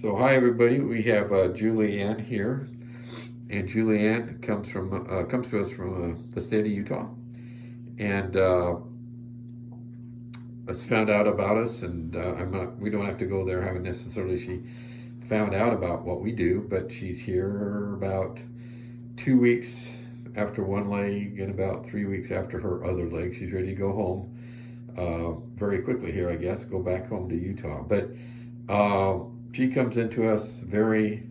So hi everybody, we have Julianne here, and Julianne comes to us from the state of Utah, and has found out about us. And we don't have to go there. Haven't necessarily she found out about what we do, but she's here about 2 weeks after one leg and about 3 weeks after her other leg. She's ready to go home very quickly here, I guess, go back home to Utah. But she comes into us very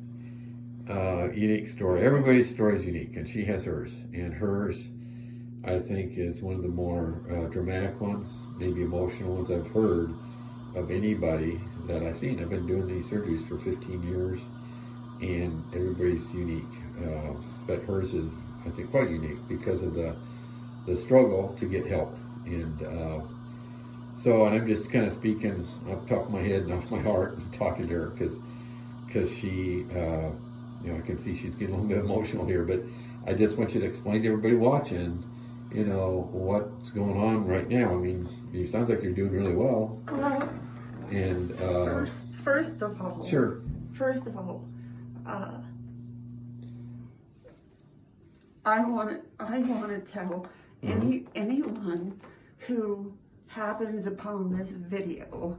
unique story. Everybody's story is unique, and she has hers. And hers, I think, is one of the more dramatic ones, maybe emotional ones I've heard of anybody that I've seen. I've been doing these surgeries for 15 years, and everybody's unique. But hers is, I think, quite unique because of the struggle to get help. And and I'm just kind of speaking off the top of my head and off my heart and talking to her because she, I can see she's getting a little bit emotional here, but I just want you to explain to everybody watching, what's going on right now. I mean, it sounds like you're doing really well. Well, And first of all, sure. First of all, I want to tell anyone who happens upon this video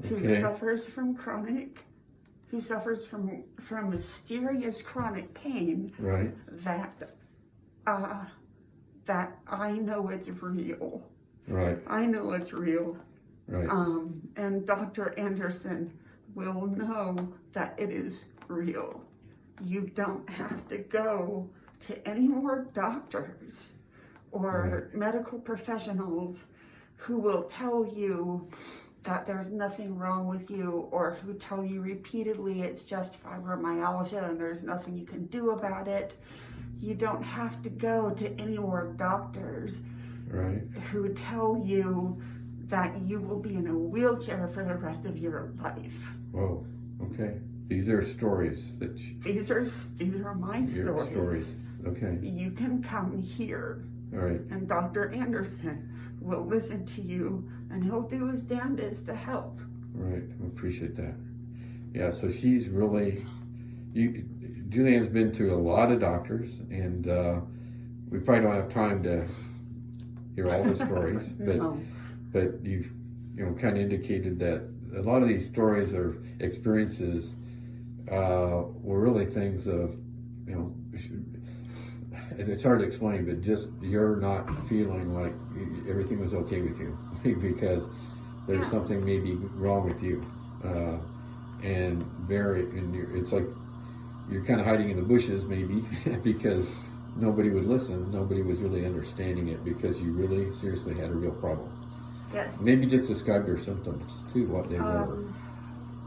who suffers from mysterious chronic pain, Right. that I know it's real. Right. I know it's real. Right. And Dr. Anderson will know that it is real. You don't have to go to any more doctors or medical professionals who will tell you that there's nothing wrong with you, or who tell you repeatedly it's just fibromyalgia and there's nothing you can do about it. You don't have to go to any more doctors who tell you that you will be in a wheelchair for the rest of your life. Whoa, okay. These are stories that These are my stories. Okay. You can come here. All right. And Dr. Anderson will listen to you, and he'll do his damnedest to help. Right, I appreciate that. Yeah, so she's really, Julianne's been to a lot of doctors, and we probably don't have time to hear all the stories, but you've kind of indicated that a lot of these stories or experiences were really things of, it's hard to explain, but just you're not feeling like everything was okay with you because there's something maybe wrong with you, and it's like you're kind of hiding in the bushes maybe because nobody would listen. Nobody was really understanding it because you really seriously had a real problem. Yes. Maybe just describe your symptoms too, what they were,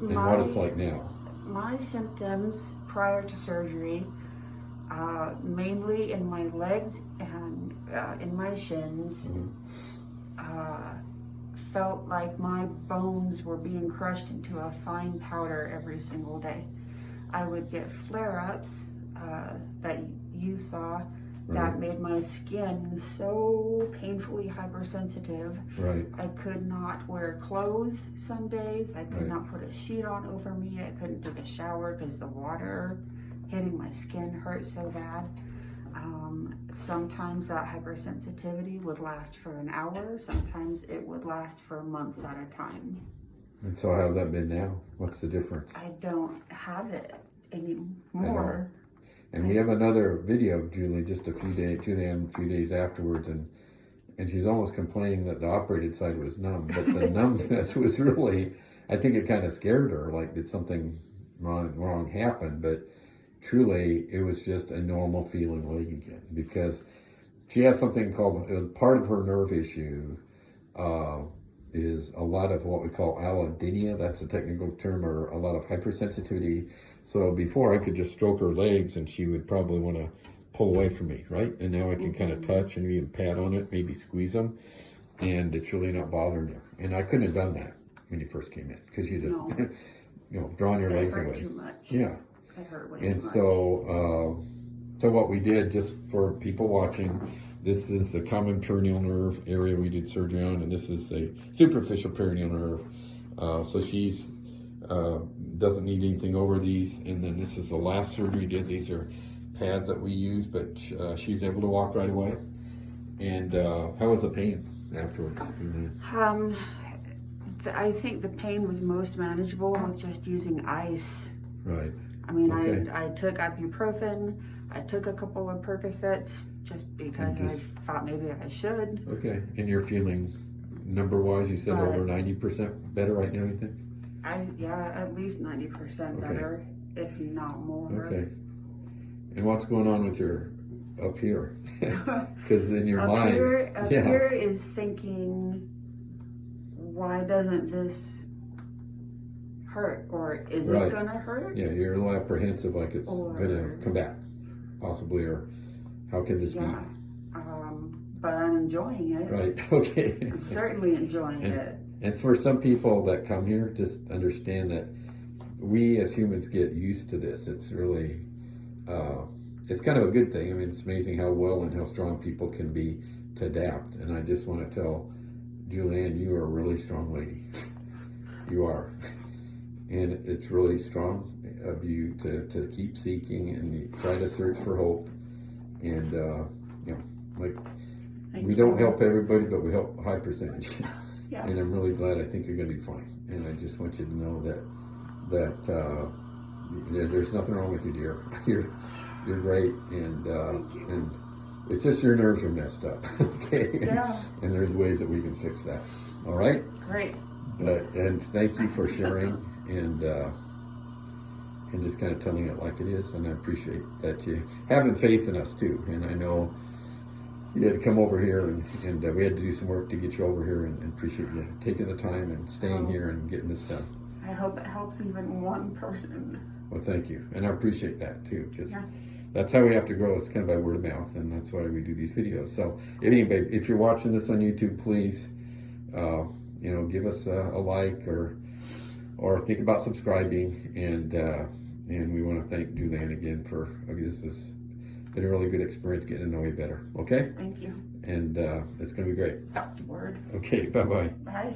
and what it's like now. My symptoms prior to surgery, mainly in my legs and in my shins, felt like my bones were being crushed into a fine powder every single day. I would get flare-ups that you saw that made my skin so painfully hypersensitive. Right. I could not wear clothes some days. I could not put a sheet on over me. I couldn't take a shower because the water hitting my skin hurt so bad. Sometimes that hypersensitivity would last for an hour. Sometimes it would last for months at a time. And so how's that been now? What's the difference? I don't have it anymore. And we have another video of Julianne a few days afterwards, and she's almost complaining that the operated side was numb, but the numbness was really, I think it kind of scared her, like did something wrong happen, but truly it was just a normal feeling leg again, because she has something called, part of her nerve issue is a lot of what we call allodynia, that's a technical term, or a lot of hypersensitivity. So before I could just stroke her legs and she would probably want to pull away from me, right? And now I can kind of touch and even pat on it, maybe squeeze them, and it's really not bothering her. And I couldn't have done that when you first came in, because you'd have, drawn your legs away. Too much. Yeah. It hurt way And too much. So what we did, just for people watching, this is the common perineal nerve area we did surgery on, and this is a superficial perineal nerve. So she's doesn't need anything over these. And then this is the last surgery we did. These are pads that we use, but she's able to walk right away. And how was the pain afterwards? I think the pain was most manageable with just using ice. Right. I mean, Okay. I took ibuprofen, I took a couple of Percocets just because I thought maybe I should. Okay. And you're feeling, number-wise, you said over 90% better right now, you think? Yeah, at least 90% better, if not more. Okay. And what's going on with your up here? Because in your up mind, here is thinking, why doesn't this hurt, or is it gonna hurt? Yeah, you're a little apprehensive, like it's gonna come back, possibly, or how could this be? But I'm enjoying it. Right. Okay. I'm certainly enjoying it. And for some people that come here, just understand that we as humans get used to this. It's really, it's kind of a good thing. I mean, it's amazing how well and how strong people can be to adapt. And I just want to tell Julianne, you are a really strong lady. You are. And it's really strong of you to keep seeking and you try to search for hope. And, you know, like, we don't help everybody, but we help a high percentage. Yeah. And I'm really glad. I think you're going to be fine. And I just want you to know that there's nothing wrong with you, dear. You're great, and it's just your nerves are messed up. Okay. Yeah. And there's ways that we can fix that. All right. Great. And thank you for sharing and just kind of telling it like it is. And I appreciate that you having faith in us too. And I know you had to come over here, and we had to do some work to get you over here, and appreciate you taking the time and staying here and getting this done. I hope it helps even one person. Well, thank you. And I appreciate that too, because that's how we have to grow. It's kind of by word of mouth, and that's why we do these videos. So anyway, if you're watching this on YouTube, please, give us a like or think about subscribing. And we want to thank Julianne again for this has been a really good experience getting to know you better. Okay? Thank you. And it's going to be great. Word. Okay, bye-bye. Bye.